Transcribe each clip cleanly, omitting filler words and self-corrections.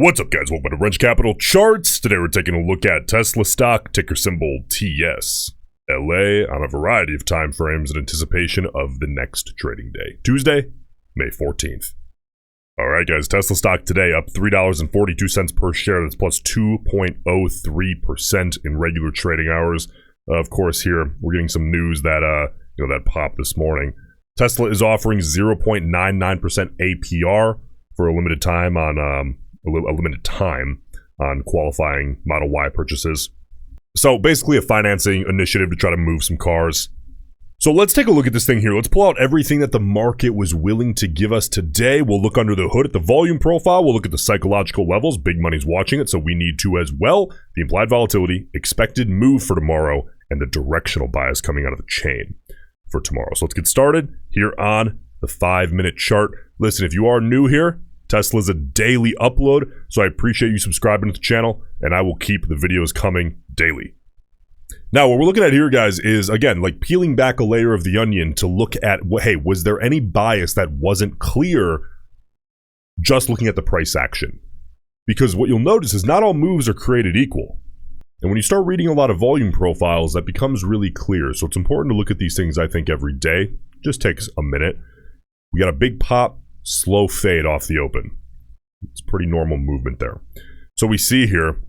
What's up, guys? Welcome to Roensch Capital Charts. Today we're taking a look at Tesla stock, ticker symbol TSLA, on a variety of time frames in anticipation of the next trading day, Tuesday, May 14th. All right, guys, Tesla stock today up $3.42 per share. That's plus 2.03% in regular trading hours. Of course, here we're getting some news that that popped this morning. Tesla is offering 0.99% APR for a limited time on qualifying Model Y purchases. So basically a financing initiative to try to move some cars. So let's take a look at this thing here. Let's pull out everything that the market was willing to give us today. We'll look under the hood at the volume profile. We'll look at the psychological levels. Big money's watching it, so we need to as well. The implied volatility, expected move for tomorrow, and the directional bias coming out of the chain for tomorrow. So let's get started here on the 5-minute chart. Listen, if you are new here, Tesla's a daily upload, so I appreciate you subscribing to the channel, and I will keep the videos coming daily. Now, what we're looking at here, guys, is, again, like peeling back a layer of the onion to look at, hey, was there any bias that wasn't clear just looking at the price action? Because what you'll notice is not all moves are created equal. And when you start reading a lot of volume profiles, that becomes really clear. So it's important to look at these things, I think, every day. Just takes a minute. We got a big pop, slow fade off the open. It's pretty normal movement there. So we see here,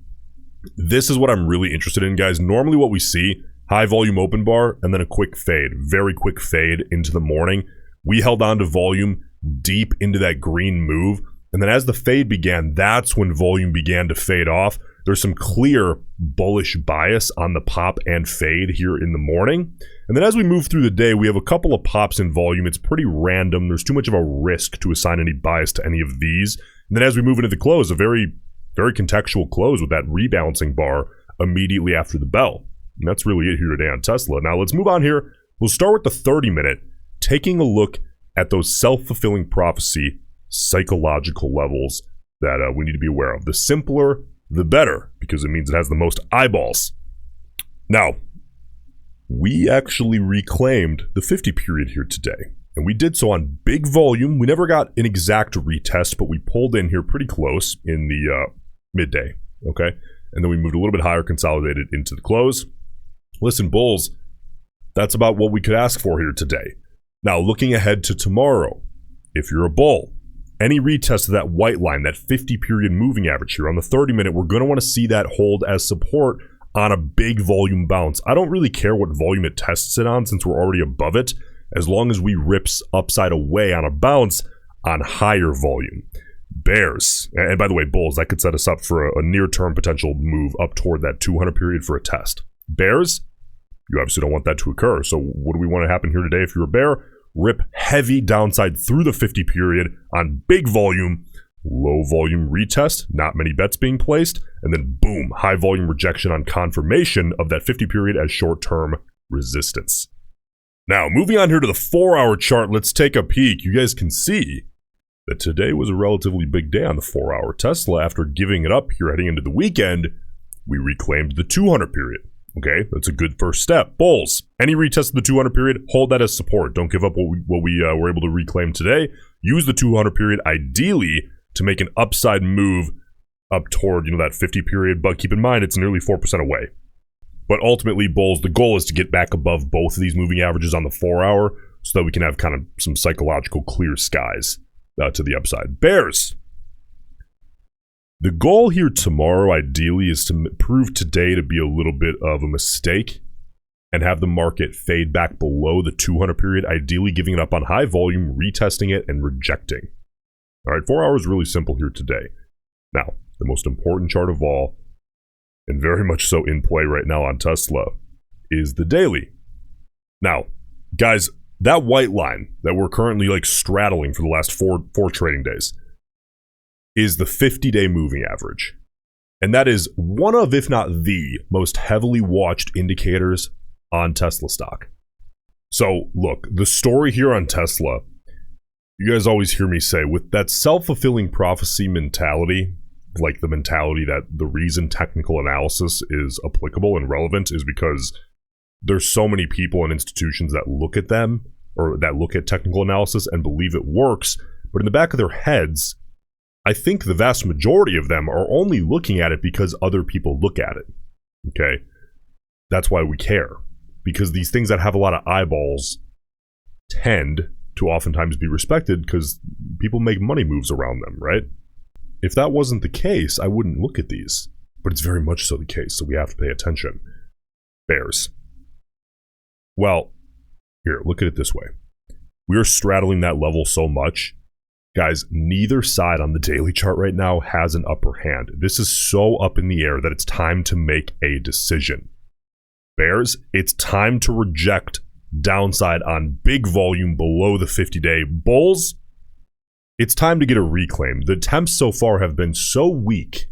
this is what I'm really interested in, guys. Normally what we see, high volume open bar and then a quick fade, very quick fade into the morning. We held on to volume deep into that green move. And then as the fade began, that's when volume began to fade off. There's some clear bullish bias on the pop and fade here in the morning. And then as we move through the day, we have a couple of pops in volume. It's pretty random. There's too much of a risk to assign any bias to any of these. And then as we move into the close, a very contextual close with that rebalancing bar immediately after the bell. And that's really it here today on Tesla. Now let's move on here. We'll start with the 30-minute, taking a look at those self-fulfilling prophecy psychological levels that we need to be aware of. The simpler, the better, because it means it has the most eyeballs. Now, we actually reclaimed the 50 period here today, and we did so on big volume. We never got an exact retest, but we pulled in here pretty close in the midday, okay? And then we moved a little bit higher, consolidated into the close. Listen, bulls, that's about what we could ask for here today. Now, looking ahead to tomorrow, if you're a bull, any retest of that white line, that 50 period moving average here on the 30-minute, we're going to want to see that hold as support on a big volume bounce. I don't really care what volume it tests it on since we're already above it, as long as we rips upside away on a bounce on higher volume. Bears, and by the way, bulls, that could set us up for a near-term potential move up toward that 200 period for a test. Bears, you obviously don't want that to occur. So what do we want to happen here today if you're a bear? Rip heavy downside through the 50 period on big volume, low volume retest, not many bets being placed, and then boom, high volume rejection on confirmation of that 50 period as short-term resistance. Now, moving on here to the 4-hour chart, let's take a peek. You guys can see that today was a relatively big day on the 4-hour. Tesla, after giving it up here heading into the weekend, we reclaimed the 200 period. Okay, that's a good first step. Bulls, any retest of the 200 period, hold that as support. Don't give up what we were able to reclaim today. Use the 200 period ideally to make an upside move up toward that 50 period, but keep in mind it's nearly 4% away. But ultimately, bulls, the goal is to get back above both of these moving averages on the 4-hour so that we can have kind of some psychological clear skies to the upside. Bears, the goal here tomorrow, ideally, is to prove today to be a little bit of a mistake and have the market fade back below the 200 period, ideally giving it up on high volume, retesting it, and rejecting. All right, 4 hours really simple here today. Now, the most important chart of all, and very much so in play right now on Tesla, is the daily. Now, guys, that white line that we're currently straddling for the last four trading days is the 50-day moving average. And that is one of, if not the most heavily watched indicators on Tesla stock. So look, the story here on Tesla, you guys always hear me say, with that self-fulfilling prophecy mentality, like the mentality that the reason technical analysis is applicable and relevant is because there's so many people and institutions that look at them, or that look at technical analysis and believe it works, but in the back of their heads, I think the vast majority of them are only looking at it because other people look at it. Okay? That's why we care. Because these things that have a lot of eyeballs tend to oftentimes be respected because people make money moves around them, right? If that wasn't the case, I wouldn't look at these. But it's very much so the case, so we have to pay attention. Bears. Well, here, look at it this way. We are straddling that level so much. Guys, neither side on the daily chart right now has an upper hand. This is so up in the air that it's time to make a decision. Bears, it's time to reject downside on big volume below the 50-day. Bulls, it's time to get a reclaim. The attempts so far have been so weak.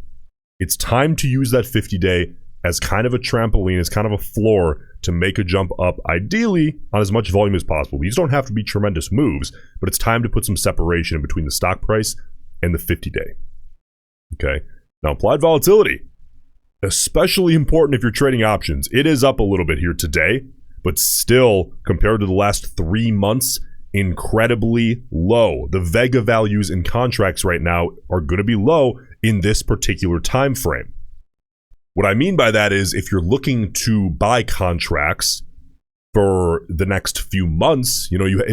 It's time to use that 50-day as kind of a trampoline, as kind of a floor to make a jump up, ideally on as much volume as possible. These don't have to be tremendous moves, but it's time to put some separation between the stock price and the 50-day. Okay? Now, implied volatility, especially important if you're trading options. It is up a little bit here today, but still, compared to the last 3 months, incredibly low. The Vega values in contracts right now are going to be low in this particular time frame. What I mean by that is if you're looking to buy contracts for the next few months,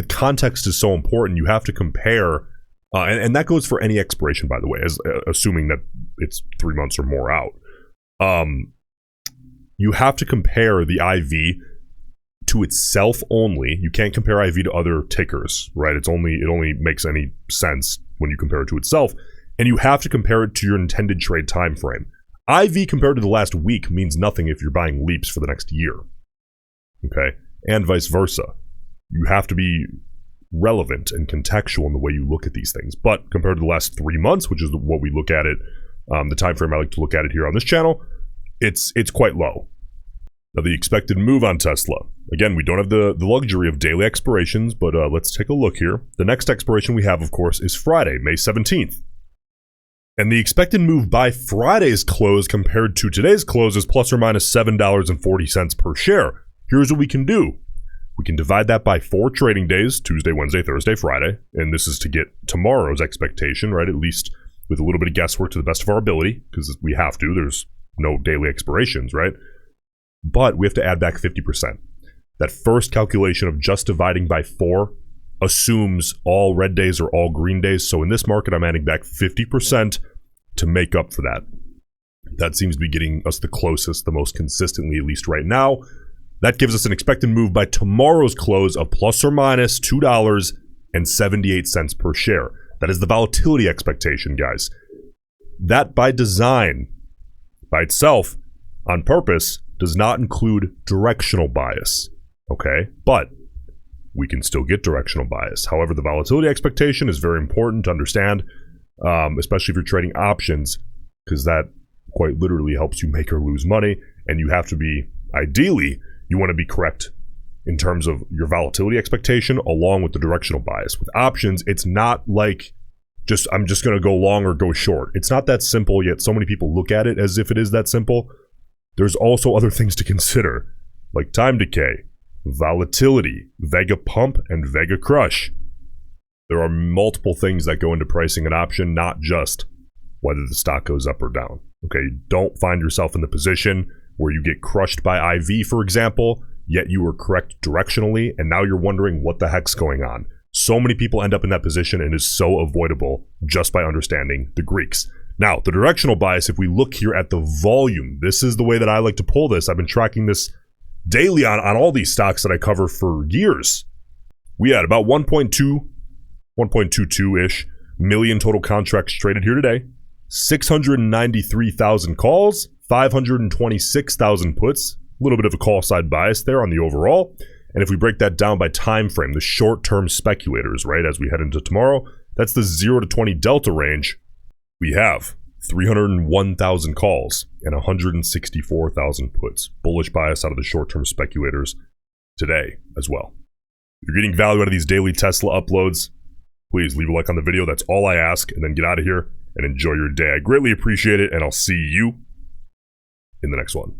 context is so important. You have to compare, and that goes for any expiration, by the way, assuming that it's 3 months or more out. You have to compare the IV to itself only. You can't compare IV to other tickers, right? It only makes any sense when you compare it to itself, and you have to compare it to your intended trade time frame. IV compared to the last week means nothing if you're buying leaps for the next year. Okay? And vice versa. You have to be relevant and contextual in the way you look at these things. But compared to the last 3 months, which is what we look at it, the time frame I like to look at it here on this channel, it's quite low. Now, the expected move on Tesla. Again, we don't have the luxury of daily expirations, but let's take a look here. The next expiration we have, of course, is Friday, May 17th. And the expected move by Friday's close compared to today's close is plus or minus $7.40 per share. Here's what we can do. We can divide that by 4 trading days, Tuesday, Wednesday, Thursday, Friday. And this is to get tomorrow's expectation, right? At least with a little bit of guesswork to the best of our ability, because we have to. There's no daily expirations, right? But we have to add back 50%. That first calculation of just dividing by 4 assumes all red days are all green days. So in this market, I'm adding back 50% to make up for that. That seems to be getting us the closest, the most consistently, at least right now. That gives us an expected move by tomorrow's close of plus or minus $2.78 per share. That is the volatility expectation, guys. That by design, by itself, on purpose, does not include directional bias. Okay? But we can still get directional bias. However, the volatility expectation is very important to understand, especially if you're trading options, because that quite literally helps you make or lose money. And you have to be, ideally, you want to be correct in terms of your volatility expectation along with the directional bias. With options, it's not like I'm just going to go long or go short. It's not that simple, yet so many people look at it as if it is that simple. There's also other things to consider, like time decay, volatility, Vega pump, and Vega crush. There are multiple things that go into pricing an option, not just whether the stock goes up or down. Okay, don't find yourself in the position where you get crushed by IV, for example, yet you were correct directionally, and now you're wondering what the heck's going on. So many people end up in that position, and is so avoidable just by understanding the Greeks. Now, the directional bias, if we look here at the volume, this is the way that I like to pull this. I've been tracking this daily on all these stocks that I cover for years. We had about 1.22-ish million total contracts traded here today, 693,000 calls, 526,000 puts, a little bit of a call side bias there on the overall. And if we break that down by time frame, the short-term speculators, right, as we head into tomorrow, that's the 0 to 20 delta range. We have 301,000 calls and 164,000 puts. Bullish bias out of the short-term speculators today as well. If you're getting value out of these daily Tesla uploads, please leave a like on the video. That's all I ask. And then get out of here and enjoy your day. I greatly appreciate it, and I'll see you in the next one.